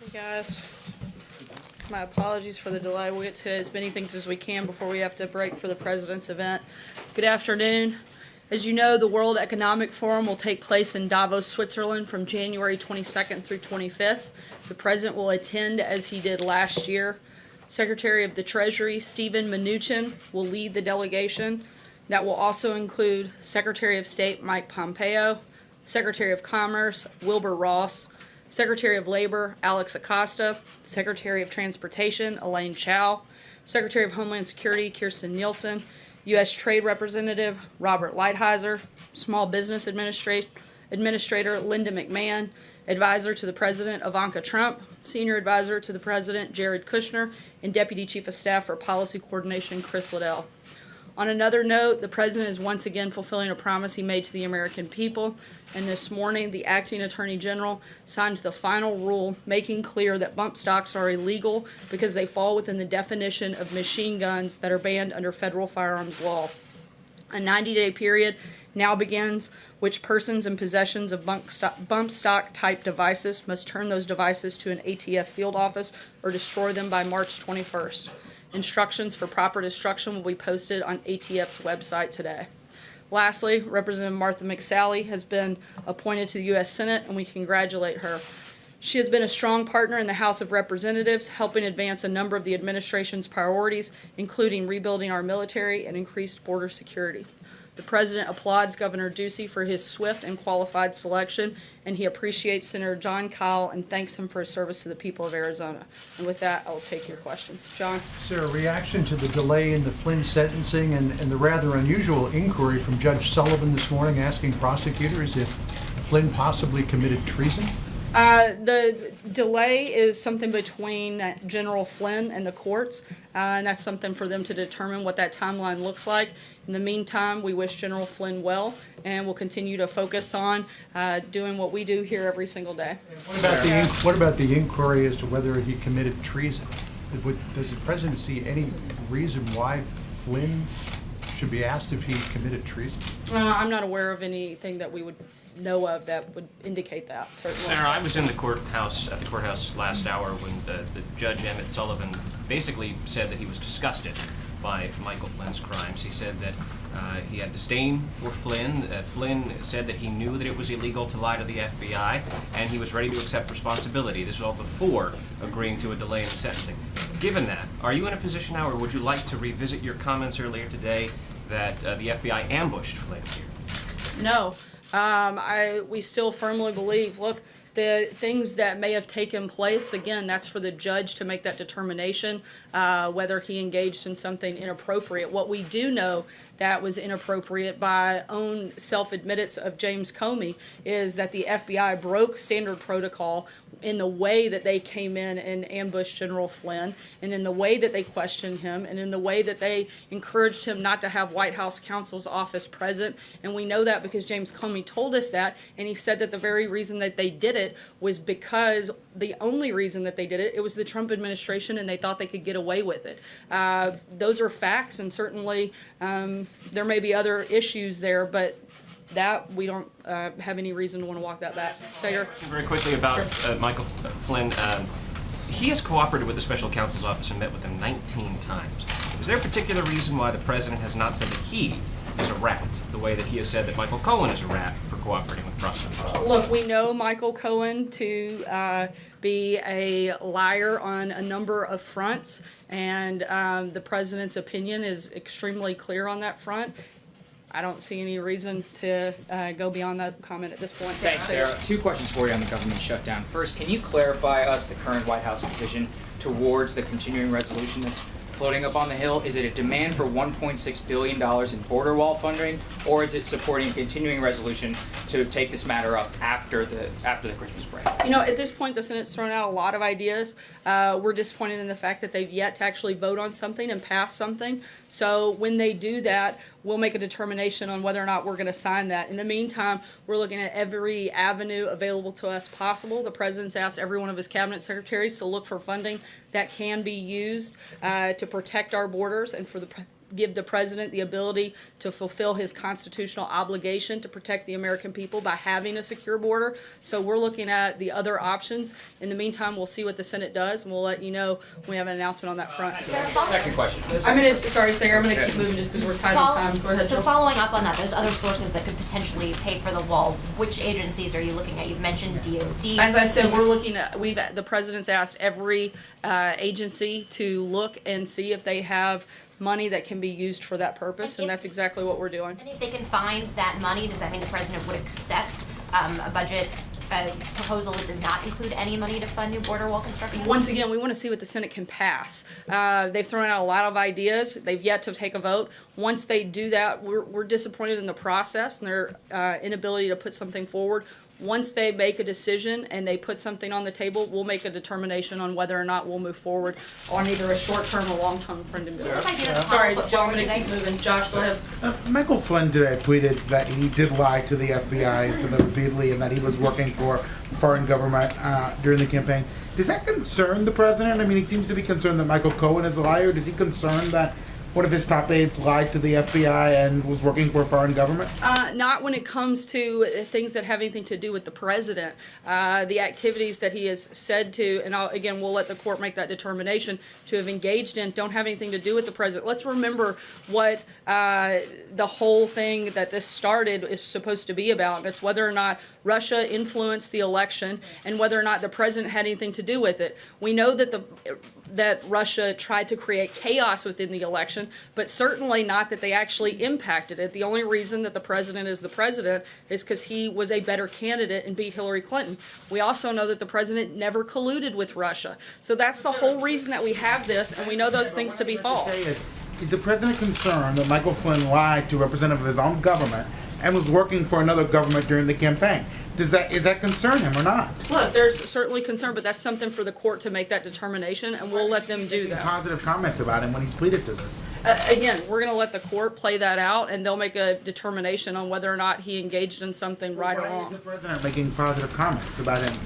Hey guys, my apologies for the delay. We'll get to as many things as we can before we have to break for the President's event. Good afternoon. As you know, the World Economic Forum will take place in Davos, Switzerland from January 22nd through 25th. The President will attend as he did last year. Secretary of the Treasury, Steven Mnuchin, will lead the delegation. That will also include Secretary of State Mike Pompeo, Secretary of Commerce Wilbur Ross, Secretary of Labor Alex Acosta, Secretary of Transportation Elaine Chao, Secretary of Homeland Security Kirstjen Nielsen, U.S. Trade Representative Robert Lighthizer, Small Business Administrator Linda McMahon, Advisor to the President Ivanka Trump, Senior Advisor to the President Jared Kushner, and Deputy Chief of Staff for Policy Coordination Chris Liddell. On another note, the President is once again fulfilling a promise he made to the American people, and this morning the Acting Attorney General signed the final rule making clear that bump stocks are illegal because they fall within the definition of machine guns that are banned under federal firearms law. A 90-day period now begins which persons in possession of bump stock type devices must turn those devices to an ATF field office or destroy them by March 21st. Instructions for proper destruction will be posted on ATF's website today. Lastly, Representative Martha McSally has been appointed to the U.S. Senate, and we congratulate her. She has been a strong partner in the House of Representatives, helping advance a number of the administration's priorities, including rebuilding our military and increased border security. The President applauds Governor Ducey for his swift and qualified selection, and he appreciates Senator Jon Kyl and thanks him for his service to the people of Arizona. And with that, I will take your questions. John? Sir, a reaction to the delay in the Flynn sentencing and the rather unusual inquiry from Judge Sullivan this morning asking prosecutors if Flynn possibly committed treason? The delay is something between General Flynn and the courts, and that's something for them to determine what that timeline looks like. In the meantime, we wish General Flynn well, and we'll continue to focus on doing what we do here every single day. What about the inquiry as to whether he committed treason? Does the President see any reason why Flynn should be asked if he committed treason? I'm not aware of anything that we would know of that would indicate that, certainly. Senator, I was in the courthouse last hour when the Judge Emmett Sullivan basically said that he was disgusted by Michael Flynn's crimes. He said that he had disdain for Flynn. Flynn said that he knew that it was illegal to lie to the FBI, and he was ready to accept responsibility. This was all before agreeing to a delay in the sentencing. Given that, are you in a position now, or would you like to revisit your comments earlier today that the FBI ambushed Flynn here? No. We still firmly believe, look, the things that may have taken place, again, that's for the judge to make that determination, whether he engaged in something inappropriate. What we do know that was inappropriate by own self-admittance of James Comey is that the FBI broke standard protocol in the way that they came in and ambushed General Flynn, and in the way that they questioned him, and in the way that they encouraged him not to have White House counsel's office present. And we know that because James Comey told us that, and he said that the very reason that they did it was because the only reason that they did it, it was the Trump administration, and they thought they could get away with it. Those are facts, and certainly there may be other issues there, but that we don't have any reason to want to walk that back. Senator? Very quickly about Michael Flynn. He has cooperated with the special counsel's office and met with him 19 times. Is there a particular reason why the President has not said that he is a rat, the way that he has said that Michael Cohen is a rat for cooperating with prosecutors? Look, we know Michael Cohen to be a liar on a number of fronts, and the President's opinion is extremely clear on that front. I don't see any reason to go beyond that comment at this point. Thanks, Sarah. Two questions for you on the government shutdown. First, can you clarify us the current White House position towards the continuing resolution that's floating up on the Hill? Is it a demand for $1.6 billion in border wall funding, or is it supporting a continuing resolution to take this matter up after the Christmas break? You know, at this point, the Senate's thrown out a lot of ideas. We're disappointed in the fact that they've yet to actually vote on something and pass something. So when they do that, we'll make a determination on whether or not we're going to sign that. In the meantime, we're looking at every avenue available to us possible. The President's asked every one of his cabinet secretaries to look for funding that can be used to protect our borders and for the give the president the ability to fulfill his constitutional obligation to protect the American people by having a secure border. So we're looking at the other options. In the meantime, we'll see what the Senate does, and we'll let you know when we have an announcement on that front. Second question. Sorry, Sarah, I'm gonna keep moving just because we're tight on time. Go ahead, So Jill. following up on that, those other sources that could potentially pay for the wall, which agencies are you looking at? You've mentioned DOD. As I said, we're looking at, the president's asked every agency to look and see if they have money that can be used for that purpose, and that's exactly what we're doing. And if they can find that money, does that mean the president would accept a budget proposal that does not include any money to fund new border wall construction? Once again, we want to see what the Senate can pass. They've thrown out a lot of ideas. They've yet to take a vote. Once they do that, we're disappointed in the process and their inability to put something forward. Once they make a decision and they put something on the table, we'll make a determination on whether or not we'll move forward on either a short-term or long-term friendly bill. This idea that the Sorry, Congress put Joe, I'm forward gonna keep today- moving. Josh, go ahead. Michael Flynn today tweeted that he did lie to the FBI and to them repeatedly, and that he was working for foreign government during the campaign. Does that concern the president? I mean, he seems to be concerned that Michael Cohen is a liar. Does he concern that one of his top aides lied to the FBI and was working for a foreign government? Not when it comes to things that have anything to do with the president. The activities that he has said to, and again, we'll let the court make that determination, to have engaged in don't have anything to do with the president. Let's remember what the whole thing that this started is supposed to be about. It's whether or not Russia influenced the election and whether or not the president had anything to do with it. We know that Russia tried to create chaos within the election, but certainly not that they actually impacted it. The only reason that the president is the president is because he was a better candidate and beat Hillary Clinton. We also know that the president never colluded with Russia. So that's the whole reason that we have this, and we know those things to be false. Is the president concerned that Michael Flynn lied to a representative of his own government and was working for another government during the campaign? Is that concern him or not? Look, there's certainly concern, but that's something for the court to make that determination, and we'll let them do that. Positive comments about him when he's pleaded to this. Again, we're going to let the court play that out, and they'll make a determination on whether or not he engaged in something right or Why is wrong. the president making positive comments about him,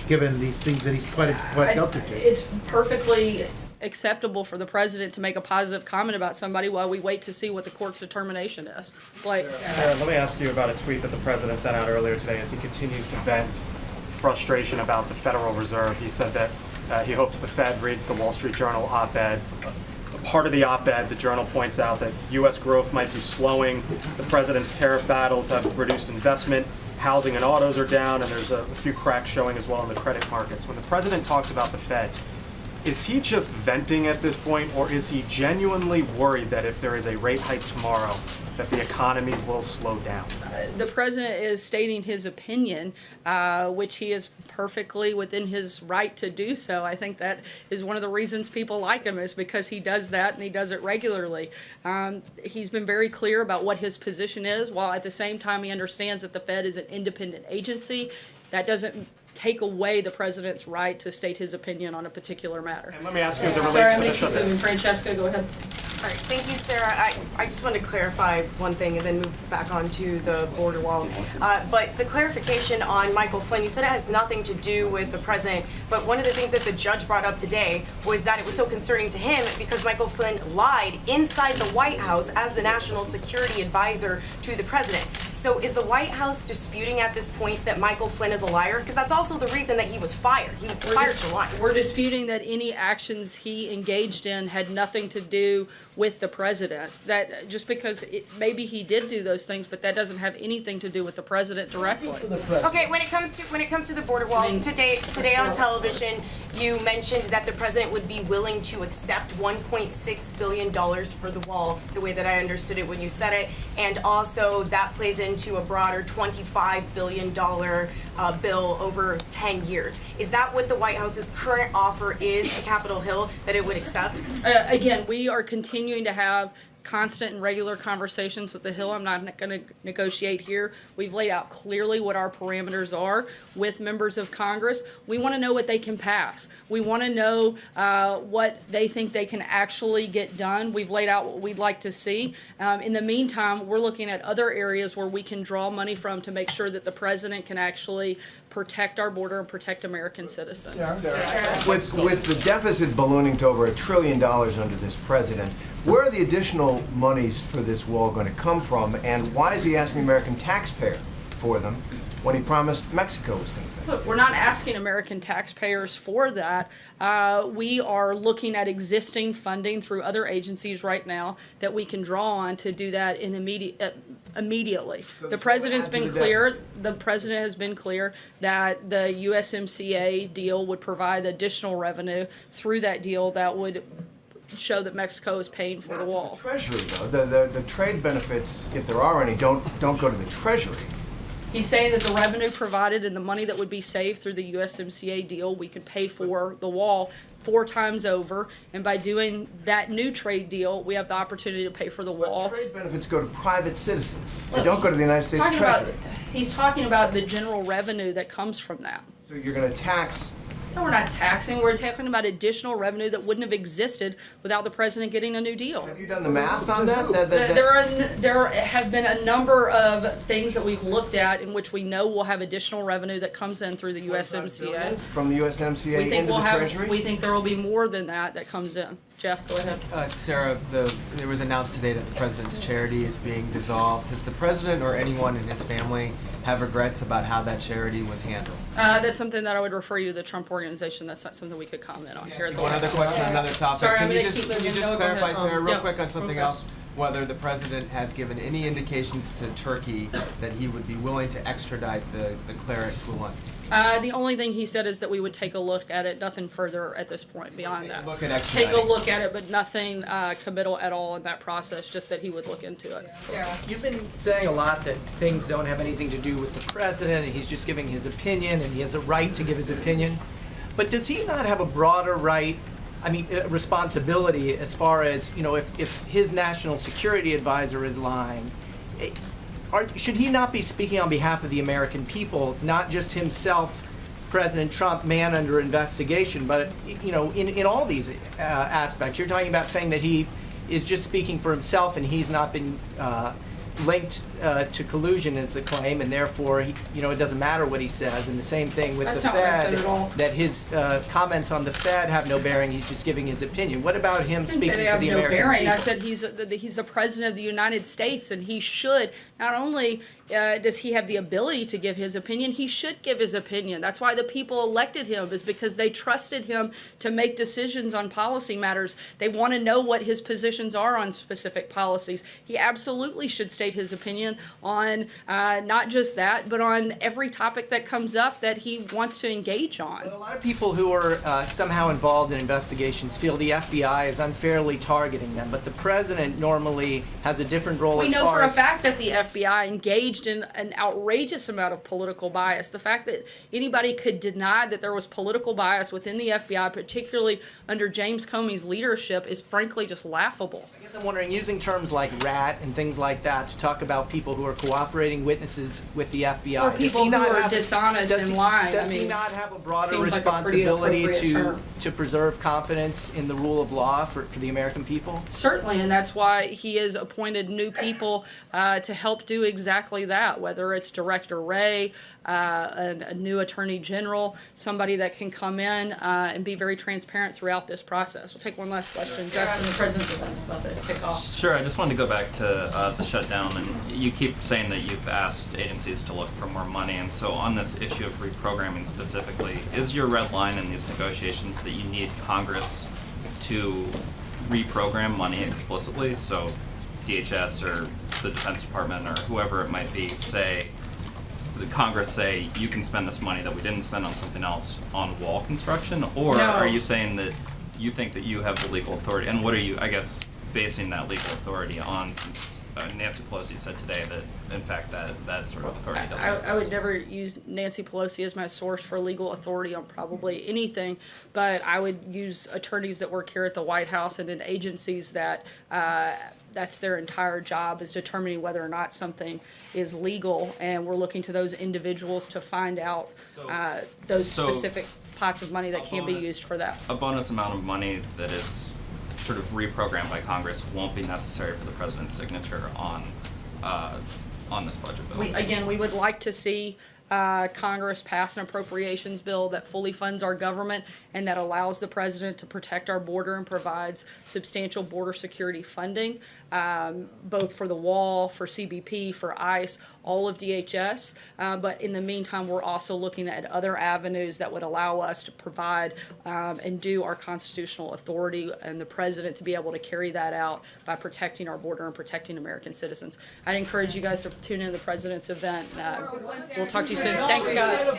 given these things that he's pled guilty to? It's perfectly acceptable for the president to make a positive comment about somebody while we wait to see what the court's determination is. Blake. Sarah, let me ask you about a tweet that the president sent out earlier today as he continues to vent frustration about the Federal Reserve. He said that he hopes the Fed reads the Wall Street Journal op-ed. Part of the op-ed, the Journal points out that U.S. growth might be slowing, the president's tariff battles have reduced investment, housing and autos are down, and there's a few cracks showing as well in the credit markets. When the president talks about the Fed, is he just venting at this point, or is he genuinely worried that if there is a rate hike tomorrow, that the economy will slow down? The president is stating his opinion, which he is perfectly within his right to do so. I think that is one of the reasons people like him, is because he does that and he does it regularly. He's been very clear about what his position is, while at the same time he understands that the Fed is an independent agency. That doesn't take away the president's right to state his opinion on a particular matter. And let me ask you as it Sorry, I'm relates to going the to keep shutdown. moving. Francesca, go ahead. All right, thank you, Sarah. I just want to clarify one thing and then move back onto the border wall. But the clarification on Michael Flynn, you said it has nothing to do with the president, but one of the things that the judge brought up today was that it was so concerning to him because Michael Flynn lied inside the White House as the national security advisor to the president. So is the White House disputing at this point that Michael Flynn is a liar? Because that's also the reason that he was fired. He was fired for lying. We're disputing that any actions he engaged in had nothing to do with the president. That just because maybe he did do those things, but that doesn't have anything to do with the president directly. Okay, when it comes to the border wall, today on television, you mentioned that the president would be willing to accept $1.6 billion for the wall, the way that I understood it when you said it, and also that plays into a broader $25 billion bill over 10 years. Is that what the White House's current offer is to Capitol Hill, that it would accept? Again, we are continuing to have constant and regular conversations with the Hill. I'm not going to negotiate here. We've laid out clearly what our parameters are with members of Congress. We want to know what they can pass. We want to know what they think they can actually get done. We've laid out what we'd like to see. In the meantime, we're looking at other areas where we can draw money from to make sure that the president can actually protect our border and protect American citizens. With the deficit ballooning to over $1 trillion under this president, where are the additional monies for this wall going to come from, and why is he asking the American taxpayer for them when he promised Mexico was going to pay? Look, we're not asking American taxpayers for that. We are looking at existing funding through other agencies right now that we can draw on to do that in immediately. So The this president's will add to been the clear, deficit. the president has been clear that the USMCA deal would provide additional revenue through that deal that would show that Mexico is paying for the wall. Treasury, though, the trade benefits, if there are any, don't go to the Treasury. He's saying that the revenue provided and the money that would be saved through the USMCA deal, we could pay for the wall 4 times over. And by doing that new trade deal, we have the opportunity to pay for the wall. Trade benefits go to private citizens. They don't go to the United States Talking about- Treasury. He's talking about the general revenue that comes from that. So you're going to tax. No, we're not taxing. We're talking about additional revenue that wouldn't have existed without the president getting a new deal. Have you done the math on that? There have been a number of things that we've looked at in which we know we'll have additional revenue that comes in through the USMCA. From the USMCA We think into we'll the have. Treasury? We think there will be more than that comes in. Jeff, go ahead. Sarah, it was announced today that the president's charity is being dissolved. Does the president or anyone in his family have regrets about how that charity was handled? That's something that I would refer you to the Trump Organization. That's not something we could comment on here. At the One other question, another topic. Sorry, I'm Can you gonna just keep moving. Go clarify, ahead. Sarah, real Yeah. quick on something Okay. else? Whether the president has given any indications to Turkey that he would be willing to extradite the cleric Gulen? The only thing he said is that we would take a look at it. Nothing further at this point beyond that. Look at Take a extraditing. look at it, but nothing committal at all in that process. Just that he would look into it. You've been saying a lot that things don't have anything to do with the president, and he's just giving his opinion, and he has a right to give his opinion. But does he not have a broader right, responsibility as far as, if his national security advisor is lying, should he not be speaking on behalf of the American people, not just himself, President Trump, man under investigation, but, in all these aspects? You're talking about saying that he is just speaking for himself and he's not been linked to collusion is the claim, and therefore, it doesn't matter what he says. And the same thing with That's the not what I said Fed, at all. that his comments on the Fed have no bearing. He's just giving his opinion. What about him I didn't speaking say they for have the no American bearing. people? I said he's the president of the United States, and he should not only does he have the ability to give his opinion, he should give his opinion. That's why the people elected him, is because they trusted him to make decisions on policy matters. They want to know what his positions are on specific policies. He absolutely should state his opinion on not just that, but on every topic that comes up that he wants to engage on. A lot of people who are somehow involved in investigations feel the FBI is unfairly targeting them, but the president normally has a different role We as know far for a as... fact that the FBI engaged in an outrageous amount of political bias. The fact that anybody could deny that there was political bias within the FBI, particularly under James Comey's leadership, is frankly just laughable. I guess I'm wondering, using terms like rat and things like that to talk about people who are cooperating witnesses with the FBI. Or does people he not who are have- dishonest does and he- lying. Does I he mean, not have a broader seems like a pretty responsibility appropriate term. to preserve confidence in the rule of law for the American people? Certainly, and that's why he has appointed new people to help do exactly that, whether it's Director Wray, a new Attorney General, somebody that can come in and be very transparent throughout this process. We'll take one last question. Justin, the President's event's about to kick off. Sure, I just wanted to go back to the shutdown, and you keep saying that you've asked agencies to look for more money, and so on this issue of reprogramming specifically, is your red line in these negotiations that you need Congress to reprogram money explicitly? So DHS or the Defense Department or whoever it might be the Congress say you can spend this money that we didn't spend on something else on wall construction, or No. are you saying that you think that you have the legal authority, and what are you, I guess, basing that legal authority on, since Nancy Pelosi said today that in fact that sort of authority doesn't exist? I would never use Nancy Pelosi as my source for legal authority on probably anything, but I would use attorneys that work here at the White House and in agencies that that's their entire job, is determining whether or not something is legal, and we're looking to those individuals to find out those So- specific pots of money that can be bonus- used for that. A bonus amount of money that is sort of reprogrammed by Congress won't be necessary for the president's signature on this budget bill. We would like to see Congress pass an appropriations bill that fully funds our government and that allows the president to protect our border and provides substantial border security funding, both for the wall, for CBP, for ICE, all of DHS. But in the meantime, we're also looking at other avenues that would allow us to provide and do our constitutional authority and the president to be able to carry that out by protecting our border and protecting American citizens. I'd encourage you guys to tune in to the president's event. We'll talk to you soon. Thanks, guys.